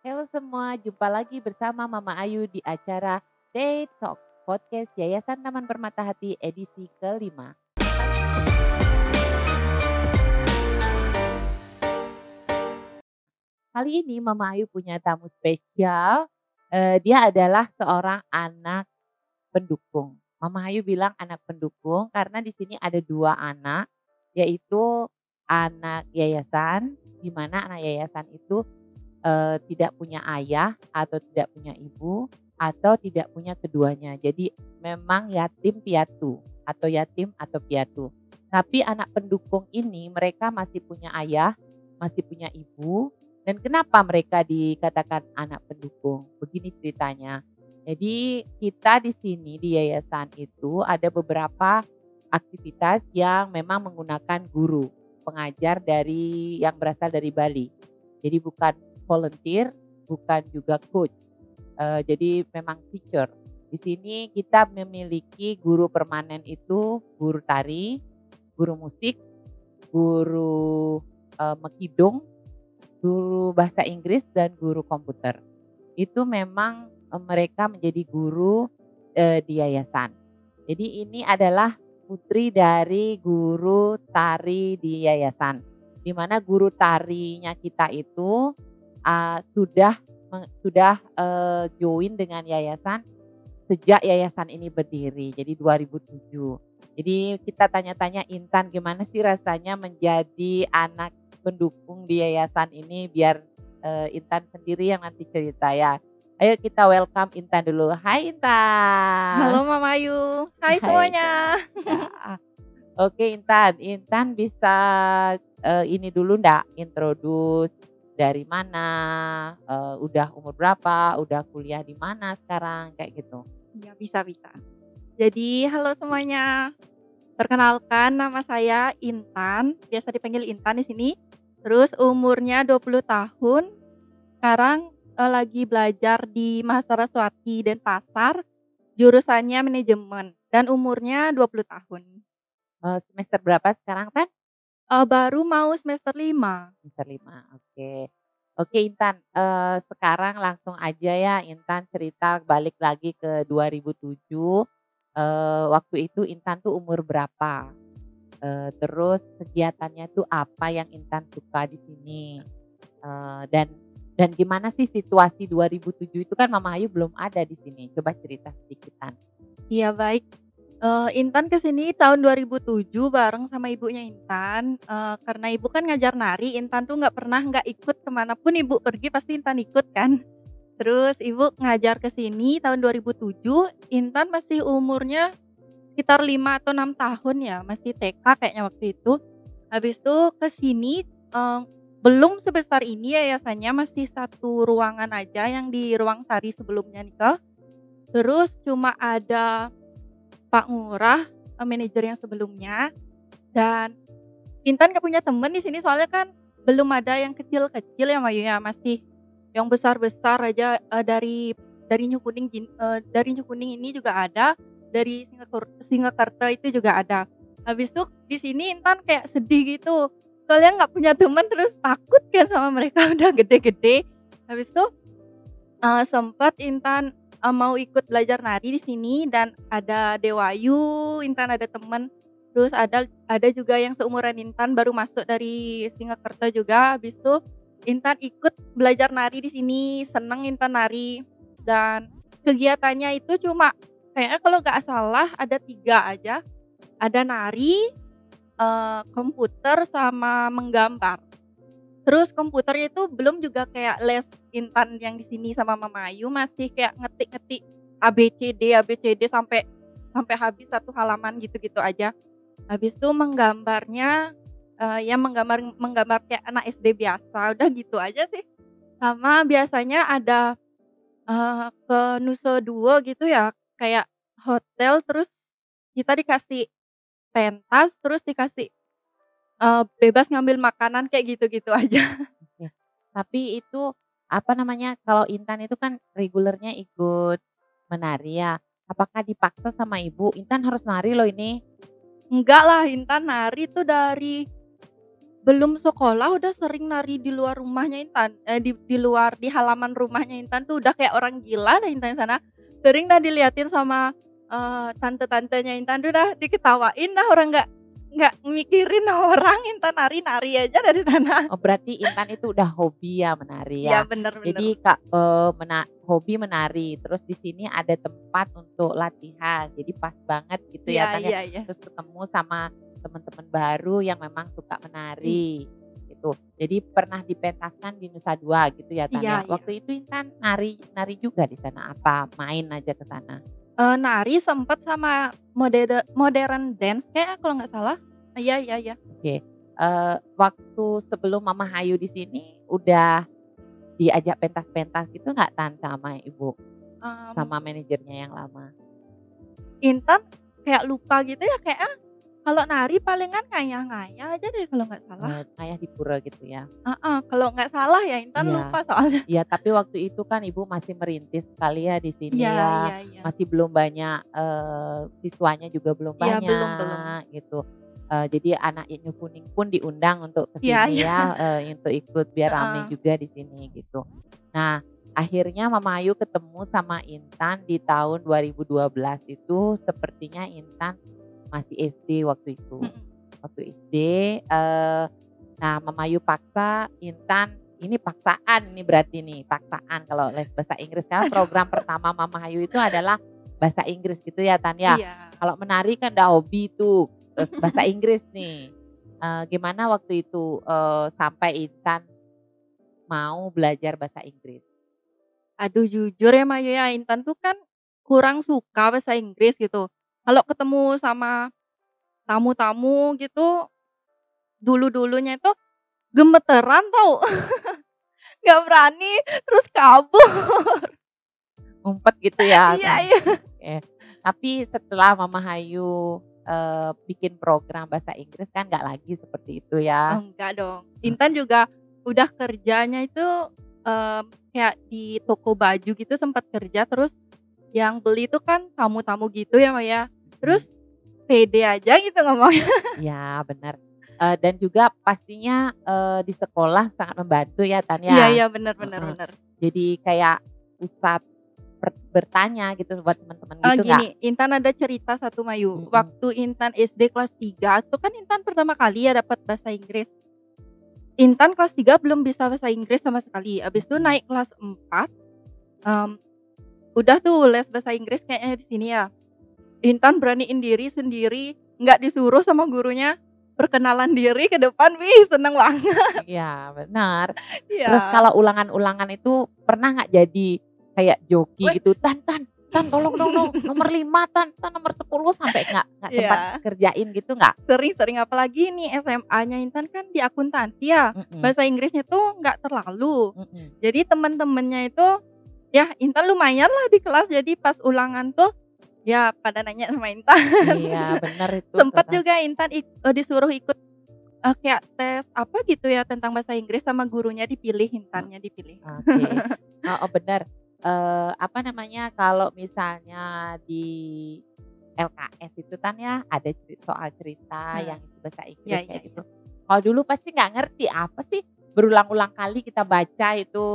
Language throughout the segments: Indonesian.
Halo semua, jumpa lagi bersama Mama Ayu di acara Day Talk, podcast Yayasan Taman Permata Hati edisi kelima. Kali ini Mama Ayu punya tamu spesial. Dia adalah seorang anak pendukung. Mama Ayu bilang anak pendukung karena di sini ada dua anak, yaitu anak yayasan, di mana anak yayasan itu tidak punya ayah atau tidak punya ibu atau tidak punya keduanya. Jadi memang yatim piatu atau yatim atau piatu. Tapi anak pendukung ini mereka masih punya ayah, masih punya ibu. Dan kenapa mereka dikatakan anak pendukung? Begini ceritanya. Jadi kita di sini di yayasan itu ada beberapa aktivitas yang memang menggunakan guru, pengajar yang berasal dari Bali. Jadi bukan volunteer, bukan juga coach. Jadi memang teacher. Di sini kita memiliki guru permanen itu guru tari, guru musik, guru mekidung, guru bahasa Inggris dan guru komputer. Itu memang mereka menjadi guru di yayasan. Jadi ini adalah putri dari guru tari di yayasan. Di mana guru tarinya kita itu sudah join dengan yayasan sejak yayasan ini berdiri, jadi 2007. Jadi kita tanya-tanya Intan gimana sih rasanya menjadi anak pendukung di yayasan ini biar Intan sendiri yang nanti cerita ya. Ayo kita welcome Intan dulu. Hai Halo Intan. Mama Ayu, hai Hai semuanya. Kak. Oke Intan, Intan bisa ini dulu ndak introduce dari mana, udah umur berapa, udah kuliah di mana sekarang, kayak gitu? Iya bisa. Jadi halo semuanya, perkenalkan nama saya Intan, biasa dipanggil Intan di sini. Terus umurnya 20 tahun, sekarang, lagi belajar di Mahasiswa Denpasar, jurusannya manajemen dan umurnya 20 tahun. Semester berapa sekarang Tan? Baru mau semester 5. Semester 5, oke. Oke Intan, sekarang langsung aja ya Intan cerita balik lagi ke 2007, waktu itu Intan tuh umur berapa? Terus kegiatannya tuh apa yang Intan suka di sini? Dan gimana sih situasi 2007 itu kan Mama Ayu belum ada di sini, coba cerita sedikitan. Iya baik. Intan ke sini tahun 2007 bareng sama ibunya Intan, karena ibu kan ngajar nari, Intan tuh nggak pernah nggak ikut ke mana pun ibu pergi pasti Intan ikut kan. Terus ibu ngajar ke sini tahun 2007, Intan masih umurnya sekitar 5 atau 6 tahun ya, masih TK kayaknya waktu itu. Habis itu ke sini, belum sebesar ini yayasannya, masih satu ruangan aja yang di ruang tari sebelumnya nih, Kak. Terus cuma ada Pak Ngurah, manajer yang sebelumnya, dan Intan nggak punya temen di sini soalnya kan belum ada yang kecil-kecil ya, Mayu, ya, masih yang besar-besar aja, dari dari Nyukuning ini juga ada, dari Singkakerta itu juga ada. Habis itu di sini Intan kayak sedih gitu, soalnya nggak punya temen terus takut kan sama mereka udah gede-gede. Habis itu sempet Intan, mau ikut belajar nari di sini dan ada Dewayu, Intan ada temen, terus ada juga yang seumuran Intan baru masuk dari Singkakerta juga, habis itu Intan ikut belajar nari di sini, seneng Intan nari dan kegiatannya itu cuma kayaknya kalau nggak salah ada 3 aja, ada nari, komputer, sama menggambar. Terus komputernya itu belum juga kayak les Intan yang di sini sama Mama Ayu, masih kayak ngetik-ngetik ABCD sampai sampai habis satu halaman gitu-gitu aja. Habis itu menggambarnya, ya menggambar menggambar kayak anak SD biasa, udah gitu aja sih. Sama biasanya ada, ke Nusa Dua gitu ya, kayak hotel terus kita dikasih pentas, terus dikasih, bebas ngambil makanan kayak gitu-gitu aja. Oke. Tapi itu, apa namanya, kalau Intan itu kan regulernya ikut menari ya, apakah dipaksa sama ibu, "Intan harus nari loh ini"? Enggak lah, Intan nari tuh dari Belum sekolah udah sering nari di luar rumahnya Intan, di luar di halaman rumahnya Intan tuh udah kayak orang gila dah Intan di sana. Sering dah diliatin sama, tante-tantenya Intan tuh dah diketawain dah orang nggak mikirin orang Intan nari-nari aja dari sana. Oh, berarti Intan itu udah hobi ya menari Iya ya? bener bener. Jadi Kak, hobi menari, terus di sini ada tempat untuk latihan, jadi pas banget gitu Iya ya Tan ya? iya iya. Terus ketemu sama teman-teman baru yang memang suka menari, gitu. Jadi pernah dipentaskan di Nusa Dua gitu ya Tan Iya ya? iya. Waktu itu Intan nari nari juga di sana, apa main aja ke sana? Nari sempet sama modern dance kayaknya kalau nggak salah. Iya iya iya. Oke, waktu sebelum Mama Hayu di sini udah diajak pentas-pentas gitu nggak Tan sama Ibu? Mmm, Sama manajernya yang lama? Intan kayak lupa gitu ya kayaknya kalau nari palingan ngayah-ngayah aja deh kalau nggak salah. Ngayah di pura gitu ya? Heeh, kalau nggak salah ya Intan Iya. lupa soalnya. Iya, tapi waktu itu kan Ibu masih merintis sekali ya di Iya sini ya, iya iya. masih belum banyak, siswanya juga belum Iya belum. banyak gitu. Jadi anak Inyu Kuning pun diundang untuk ke Iya sini iya. ya, untuk ikut biar rame Heeh. juga di sini gitu. Nah, akhirnya Mama Ayu ketemu sama Intan di tahun 2012 itu sepertinya Intan masih SD waktu itu. Mhm. Waktu SD, nah Mama Ayu paksa Intan ini paksaan ini berarti nih, paksaan kalau les bahasa Inggris. Karena program pertama Mama Ayu itu adalah bahasa Inggris gitu ya, Tan, ya. Iya. Kalau menari kan udah hobi tuh, terus bahasa Inggris nih. Gimana waktu itu, sampai Intan mau belajar bahasa Inggris? Aduh jujur ya, Mayu, ya, Intan tuh kan kurang suka bahasa Inggris gitu. Kalau ketemu sama tamu-tamu gitu, dulu-dulunya itu gemeteran tau, nggak berani, terus kabur. Ngumpet gitu ya, Iya Tan? iya. Oke. Tapi setelah Mama Hayu, bikin program bahasa Inggris kan nggak lagi seperti itu ya? Enggak dong. Intan juga udah kerjanya itu, kayak di toko baju gitu sempat kerja, terus yang beli itu kan tamu-tamu gitu ya, Ma, ya. Mhm. Terus pede aja gitu ngomongnya. Iya benar, dan juga pastinya, di sekolah sangat membantu ya, Tan, Iya ya? iya, bener bener Heeh. bener. Jadi kayak pusat bertanya gitu buat teman-teman gitu nggak? Gini, Intan ada cerita satu, Mayu. Mhm. Waktu Intan SD kelas 3 itu kan Intan pertama kali ya dapat bahasa Inggris. Intan kelas 3 belum bisa bahasa Inggris sama sekali, habis itu Mhm. naik kelas 4, mmm, udah tuh les bahasa Inggris kayaknya di sini ya. Intan beraniin diri sendiri, nggak disuruh sama gurunya, perkenalan diri ke depan, wih seneng banget. Iya benar. Terus Iya. kalau ulangan-ulangan itu pernah nggak jadi kayak joki Wih, gitu, "Tan Tan Tan tolong dong dong nomor 5 Tan, Tan nomor 10," sampai nggak sempat iya, kerjain gitu nggak? sering-sering apalagi nih SMA-nya Intan kan di akuntansi ya, Mhm bahasa Inggrisnya tuh nggak terlalu. mhm. Jadi temen-temennya itu, ya Intan lumayan lah di kelas, jadi pas ulangan tuh, ya pada nanya sama Intan. Iya bener itu Sempet kata juga Intan disuruh ikut, kayak tes apa gitu ya tentang bahasa Inggris sama gurunya dipilih, Intannya dipilih. oke. Heeh, bener, apa namanya, kalau misalnya di LKS itu kan ya ada soal cerita Heeh, yang itu bahasa iya Inggris iya kayak iya. gitu. Kalau dulu pasti nggak ngerti, apa sih berulang-ulang kali kita baca itu,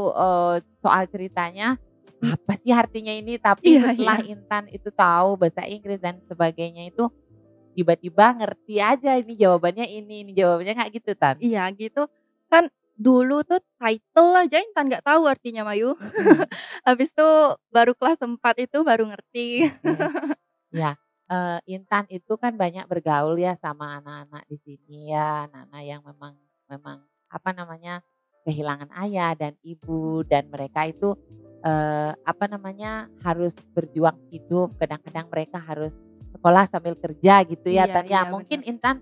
soal ceritanya, Mmm, apa sih artinya ini, tapi iya iya. setelah Intan itu tahu bahasa Inggris dan sebagainya itu, tiba-tiba ngerti aja ini jawabannya ini jawabannya nggak gitu, Tan? Iya gitu. Kan dulu tuh title aja Intan nggak tahu artinya, Mayu. Mhm, Habis itu baru kelas 4 itu baru ngerti. oke. Ya, Intan itu kan banyak bergaul ya sama anak-anak di sini ya, anak-anak yang memang memang apa namanya, kehilangan ayah dan ibu dan mereka itu, apa namanya, harus berjuang hidup, kadang-kadang mereka harus sekolah sambil kerja gitu ya, Iya Tan, ya. iya Mungkin bener. Intan,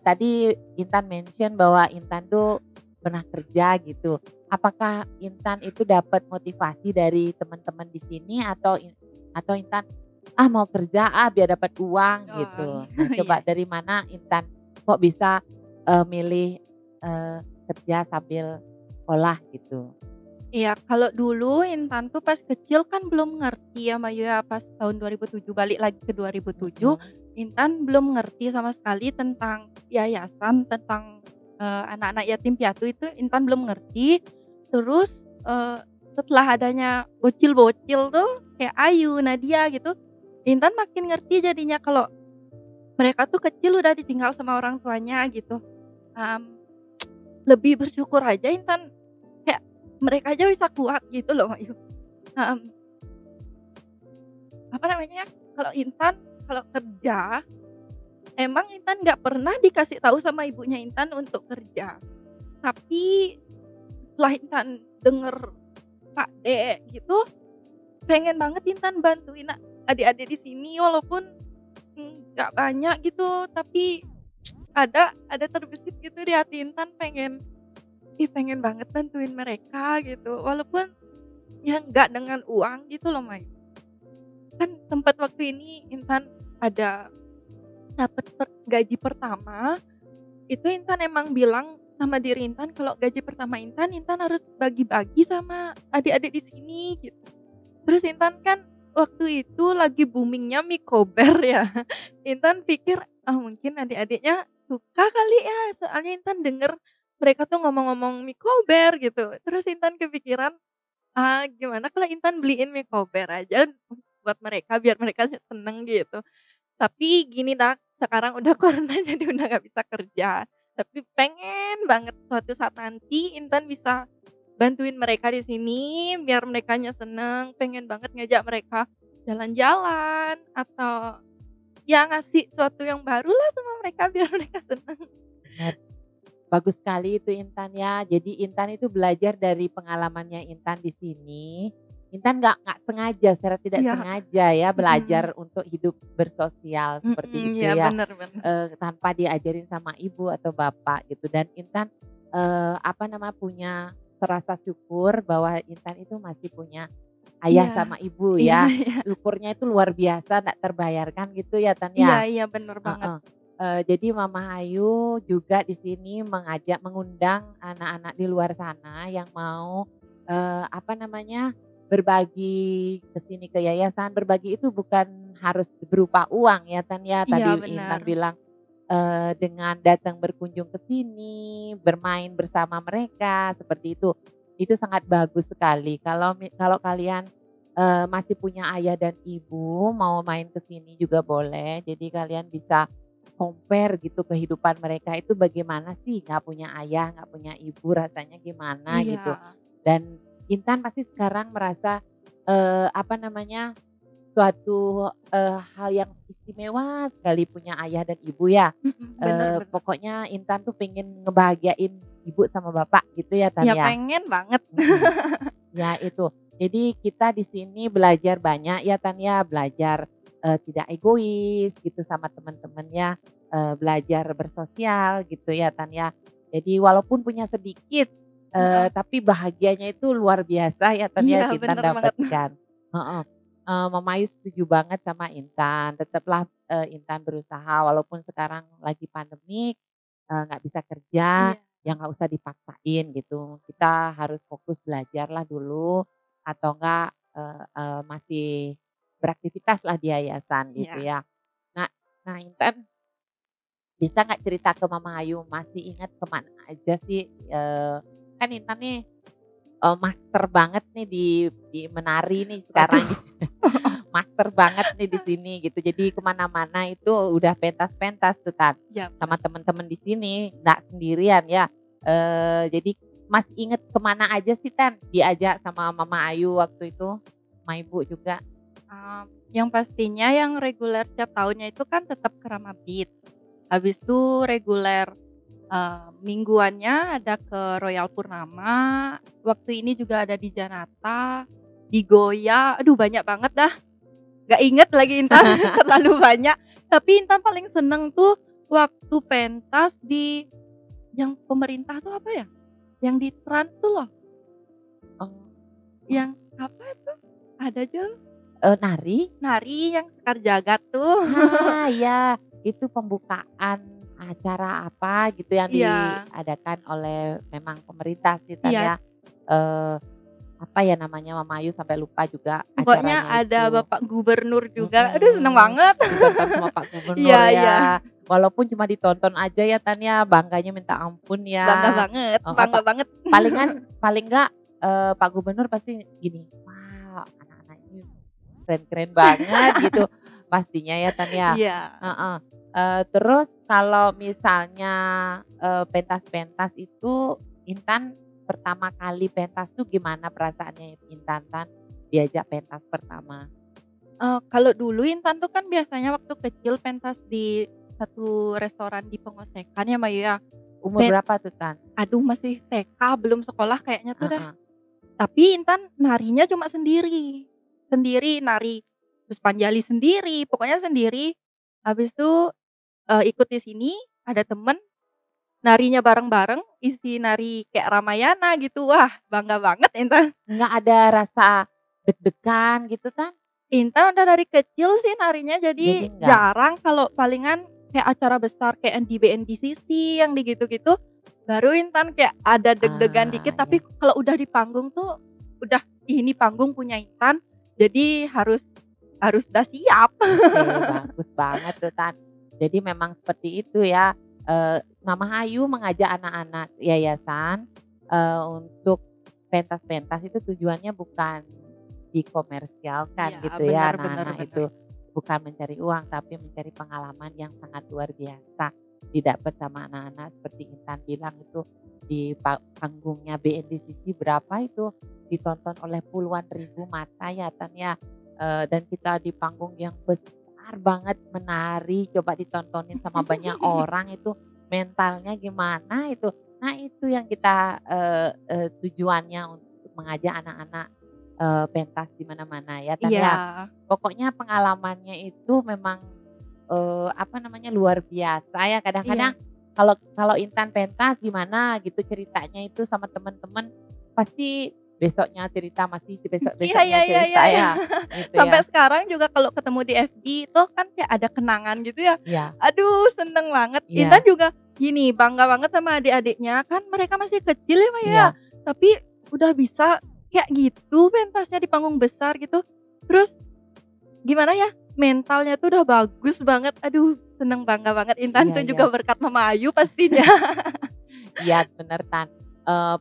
tadi Intan mention bahwa Intan tuh pernah kerja gitu. Apakah Intan itu dapat motivasi dari teman-teman di sini atau Intan ah, mau kerja ah, biar dapat uang Oh, gitu. Nah, iya. coba dari mana Intan kok bisa, milih, eee, kerja sambil sekolah gitu? Iya, kalau dulu Intan tuh pas kecil kan belum ngerti ya, Mbak, ya, pas tahun 2007 balik lagi ke 2007, Mhm Intan belum ngerti sama sekali tentang yayasan, tentang anak-anak yatim piatu itu Intan belum ngerti. Terus, setelah adanya bocil-bocil tuh kayak Ayu, Nadia gitu, Intan makin ngerti jadinya kalau mereka tuh kecil udah ditinggal sama orang tuanya gitu. Mmm, Lebih bersyukur aja Intan kayak mereka aja bisa kuat gitu loh, Ayu. Mhm, apa namanya, kalau Intan kalau kerja, emang Intan nggak pernah dikasih tahu sama ibunya Intan untuk kerja. Tapi setelah Intan denger Pak D gitu, pengen banget Intan bantuin adik-adik di sini walaupun, nggak banyak gitu, tapi ada terbesit gitu di hati Intan pengen banget bantuin mereka gitu, walaupun ya nggak dengan uang gitu loh, Mai. Kan sempet waktu ini Intan ada dapet gaji pertama, itu Intan emang bilang sama diri Intan kalau gaji pertama Intan harus bagi-bagi sama adik-adik di sini gitu. Terus Intan kan waktu itu lagi booming-nya mie kober ya. Intan pikir, "Ah, mungkin adik-adiknya suka kali ya," soalnya Intan denger mereka tuh ngomong-ngomong mie kober gitu. Terus Intan kepikiran, gimana kalau Intan beliin mie kober aja buat mereka biar mereka seneng gitu. Tapi gini Nak, sekarang udah corona jadi udah nggak bisa kerja. Tapi pengen banget suatu saat nanti Intan bisa bantuin mereka di sini biar merekanya seneng, pengen banget ngajak mereka jalan-jalan atau ya ngasih sesuatu yang baru lah sama mereka biar mereka seneng. Benar. Bagus sekali itu Intan ya. Jadi Intan itu belajar dari pengalamannya Intan di sini. Intan nggak sengaja, secara tidak Iya, sengaja ya mhm, belajar untuk hidup bersosial seperti itu iya ya, bener bener. tanpa diajarin sama ibu atau bapak gitu. Dan Intan, apa nama, punya rasa syukur bahwa Intan itu masih punya ayah Iya, sama ibu iya ya. iya, Syukurnya itu luar biasa, nggak terbayarkan gitu ya Tan iya ya? iya bener banget. Heeh. Jadi Mama Ayu juga di sini mengundang anak-anak di luar sana yang mau, apa namanya, berbagi ke sini ke yayasan. Berbagi itu bukan harus berupa uang ya, Tan, ya. Iya Tadi bener, Intan bilang, dengan datang berkunjung ke sini, bermain bersama mereka, seperti itu. Itu sangat bagus sekali. Kalau kalian, masih punya ayah dan ibu, mau main ke sini juga boleh. Jadi kalian bisa compare gitu kehidupan mereka itu bagaimana sih nggak punya ayah, nggak punya ibu rasanya gimana gitu. iya, Dan Intan pasti sekarang merasa, apa namanya, suatu, hal yang istimewa sekali punya ayah dan ibu ya. bener bener. Pokoknya Intan tuh pengen ngebahagiain ibu sama bapak gitu ya Tan Ya ya? pengen banget. Mhm. Ya itu. Jadi kita di sini belajar banyak ya Tan ya, belajar, tidak egois gitu sama teman-teman ya, belajar bersosial gitu ya Tan ya. Jadi walaupun punya sedikit, Heeh, tapi bahagianya itu luar biasa ya Tan ya iya Intan bener banget. dapatkan. Heeh. Mama Ayu setuju banget sama Intan, tetaplah, Intan berusaha walaupun sekarang lagi pandemik, nggak bisa kerja, Iya, ya nggak usah dipaksain gitu. Kita harus fokus belajarlah dulu atau enggak, masih beraktivitas lah di yayasan gitu iya. ya. Nah nah Intan bisa nggak cerita ke Mama Ayu masih ingat kemana aja sih, kan Intan nih, master banget nih di menari nih sekarang Waduh, master banget nih di sini gitu. Jadi kemana mana itu udah pentas-pentas tuh Tan, iya sama bener. temen-temen di sini, nggak sendirian ya. Jadi masih inget kemana aja sih Tan diajak sama Mama Ayu waktu itu? Sama Ibu juga? Yang pastinya yang reguler setiap tahunnya itu kan tetap Kerama Beat. Habis itu reguler, mingguannya ada ke Royal Purnama, waktu ini juga ada di Janata, di Goya, aduh banyak banget dah, nggak inget lagi Intan, terlalu banyak. Tapi Intan paling seneng tuh waktu pentas di yang pemerintah tuh apa ya, yang di Trans tuh loh, Oh, yang apa tuh, ada aja nari? nari yang Sekar Jagad tuh. Ya itu pembukaan acara apa gitu yang Iya diadakan oleh memang pemerintah sih Tan iya ya. Eee apa ya namanya, Mama Ayu sampai lupa juga Pokoknya acaranya ada itu. Bapak Gubernur juga, aduh seneng Mhm, banget. ditonton sama Pak Gubernur Iya iya, ya. Walaupun cuma ditonton aja ya Tan ya, bangganya minta ampun ya. Heeh, bangga banget. palingan paling enggak, Pak Gubernur pasti gini, "Wow, anak-anak ini keren-keren banget," gitu pastinya ya Tan ya. Iya. Heeh. Terus kalau misalnya, pentas-pentas itu Intan pertama kali pentas tuh gimana perasaannya Intan Tan, diajak pentas pertama? Kalau dulu Intan tuh kan biasanya waktu kecil pentas di satu restoran di Pengosekan ya, Mbak, ya. Umur Pen berapa tuh Tan? aduh masih TK belum sekolah kayaknya tuh dah. Heeh. Tapi Intan narinya cuma sendiri, sendiri nari Puspanjali sendiri, pokoknya sendiri. Habis itu, ikut di sini, ada temen, narinya bareng-bareng, isi nari kayak Ramayana gitu. Wah, bangga banget Intan. Nggak ada rasa deg-degan gitu Tan? Intan udah dari kecil sih narinya, Jadi jadi enggak? jarang kalau palingan kayak acara besar kayak di BNDCC yang di gitu-gitu, baru Intan kayak ada deg-degan Ah, dikit, ya. tapi kalau udah di panggung tuh udah, "Ih, ini panggung punya Intan," jadi harus harus udah siap. Oke, bagus banget tuh Tan. Jadi memang seperti itu ya, Mama Ayu mengajak anak-anak yayasan, untuk pentas-pentas itu tujuannya bukan dikomersialkan Iya, gitu ya bener bener anak-anak bener. itu, bukan mencari uang tapi mencari pengalaman yang sangat luar biasa didapat sama anak-anak seperti Intan bilang itu di panggungnya BNDCC berapa itu ditonton oleh puluhan ribu mata ya Tan ya. Dan kita di panggung yang besar banget menari, coba ditontonin sama banyak orang itu mentalnya gimana itu. Nah itu yang kita, tujuannya untuk mengajak anak-anak, pentas di mana-mana ya Tan Iya, ya. Pokoknya pengalamannya itu memang, apa namanya, luar biasa ya kadang-kadang iya. kalau kalau Intan pentas gimana gitu ceritanya itu sama teman-teman, pasti besoknya cerita, masih Iya iya besok-besoknya iya iya cerita iya. ya, gitu Sampai ya. sekarang juga kalau ketemu di FB itu kan kayak ada kenangan gitu ya. Iya Aduh seneng banget. Intan iya juga gini, bangga banget sama adik-adiknya, kan mereka masih kecil ya, Mbak, ya. iya Tapi udah bisa kayak gitu pentasnya di panggung besar gitu. Terus gimana ya, mentalnya tuh udah bagus banget. Aduh seneng, bangga banget. Intan iya tuh iya. juga berkat Mama Ayu pastinya. Iya bener Tan,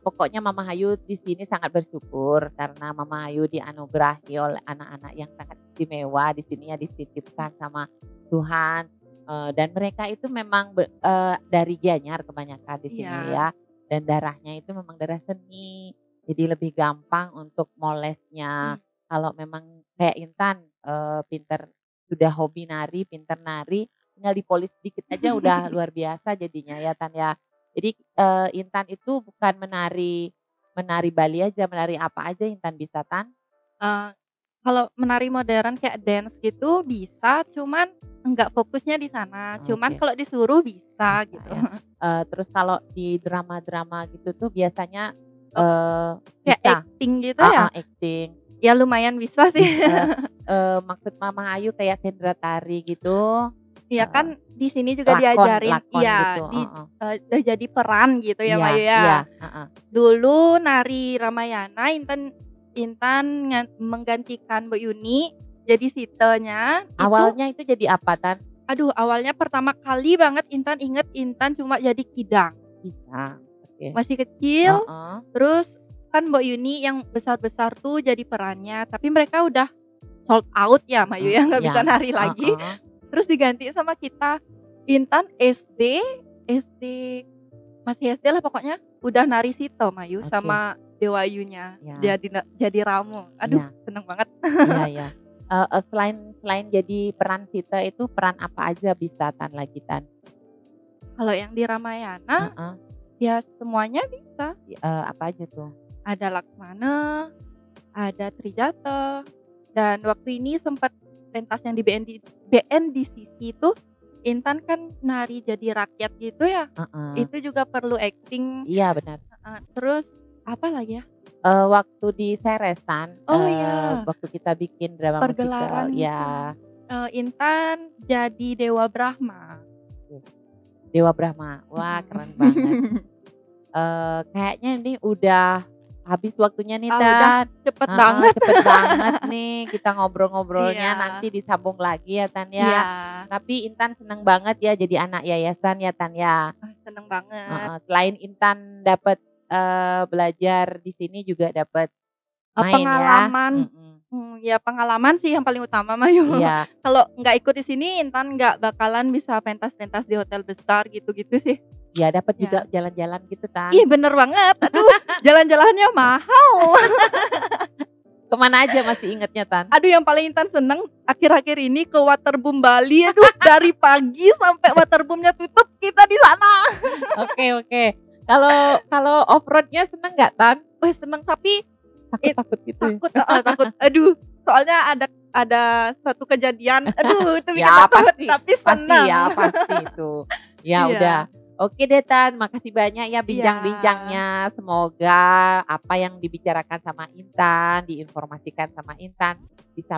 pokoknya Mama Ayu di sini sangat bersyukur karena Mama Ayu dianugerahi oleh anak-anak yang sangat istimewa di sini ya dititipkan sama Tuhan, dan mereka itu memang dari Gianyar kebanyakan di sini Iya. ya, dan darahnya itu memang darah seni, jadi lebih gampang untuk molesnya. Ih. Kalau memang kayak Intan, pinter sudah hobi nari, pinter nari, tinggal dipolis dikit aja udah luar biasa jadinya ya Tan ya. Jadi, Intan itu bukan menari menari Bali aja, menari apa aja Intan bisa Tan? Eee, Kalau menari modern kayak dance gitu bisa, cuman enggak fokusnya di sana, cuman Oke, kalau disuruh bisa bisa gitu. ya. Terus kalau di drama-drama gitu tuh biasanya, Oh, kayak bisa? acting gitu ya? Heeh, akting. Ya lumayan bisa sih. Maksud Mama Ayu kayak sendera tari gitu, Iya eee, kan di sini juga lakon diajarin lakon iya, gitu, heeh. udah jadi peran gitu ya, Iya Mbak, iya, ya. heeh. Dulu nari Ramayana Intan Intan menggantikan Mbak Yuni jadi Sitenya, itu Awalnya itu jadi apa Tan? aduh awalnya pertama kali banget Intan inget Intan cuma jadi Kidang. Bisa, oke. Masih kecil, Heeh, terus kan Mbak Yuni yang besar-besar tuh jadi perannya, tapi mereka udah sold out ya, Mbak Yu ya, nggak iya, bisa nari lagi, heeh, terus diganti sama kita. Intan SD masih SD lah pokoknya, udah nari Sito, Mayu, oke, sama Dewayunya, iya. jadi Ramo. Aduh Iya seneng banget. iya iya. Selain selain jadi peran Sita itu peran apa aja bisa Tan lagi Tan? Kalau yang di Ramayana, Heeh, ya semuanya bisa, apa aja tuh? ada Laksmana, ada Trijata, dan waktu ini sempat pentas yang di BNDCC itu, Intan kan nari jadi rakyat gitu ya, Heeh, itu juga perlu acting, iya benar. heeh, terus apa lagi ya? Waktu di Seresan, Oh iya, waktu kita bikin drama pergelaran musikal itu, ya, Intan jadi Dewa Brahma. Dewa Brahma. Wah Mhm. keren banget. Kayaknya ini udah habis waktunya nih, Udah Tan. cepet Heeh, banget. cepet banget nih kita ngobrol-ngobrolnya, Iya. nanti disambung lagi ya, Tan, Iya. ya. Tapi Intan seneng banget ya jadi anak yayasan ya, Tan, ya. Seneng banget. Heeh, selain Intan dapat, belajar di sini juga dapat main ya. Pengalaman, ya pengalaman sih yang paling utama mah yo. Iya. Kalau nggak ikut di sini Intan nggak bakalan bisa pentas-pentas di hotel besar gitu-gitu sih. Ya dapat juga Ya. jalan-jalan gitu, Tan. Ih, bener banget. Aduh, jalan-jalannya mahal. Kemana aja masih ingetnya, Tan? Aduh, yang paling Intan seneng akhir-akhir ini ke Waterboom Bali. Aduh, dari pagi sampai waterboomnya tutup kita di sana. Oke. Kalau off-road-nya seneng nggak, Tan? Wah, seneng tapi Takut-takut gitu ya? takut. Aduh, soalnya ada satu kejadian. Aduh, itu bikin Ya takut pasti, tapi pasti seneng. ya, pasti itu. Ya Iya. udah. Oke deh, Tan, makasih banyak ya Iya. bincang-bincangnya. Semoga apa yang dibicarakan sama Intan, diinformasikan sama Intan bisa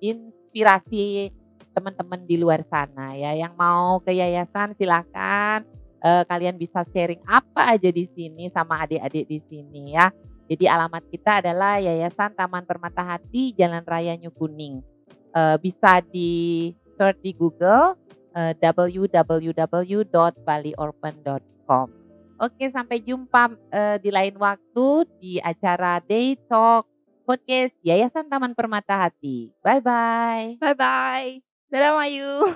inspirasi teman-teman di luar sana ya. Yang mau ke yayasan silakan, kalian bisa sharing apa aja di sini sama adik-adik di sini ya. Jadi alamat kita adalah Yayasan Taman Permata Hati, Jalan Raya New Kuning. Bisa di-search di Google, www.baliorphan.com. Oke, sampai jumpa, di lain waktu di acara Day Talk Podcast Yayasan Taman Permata Hati. Bye-bye. Bye-bye. Dadah Mayu.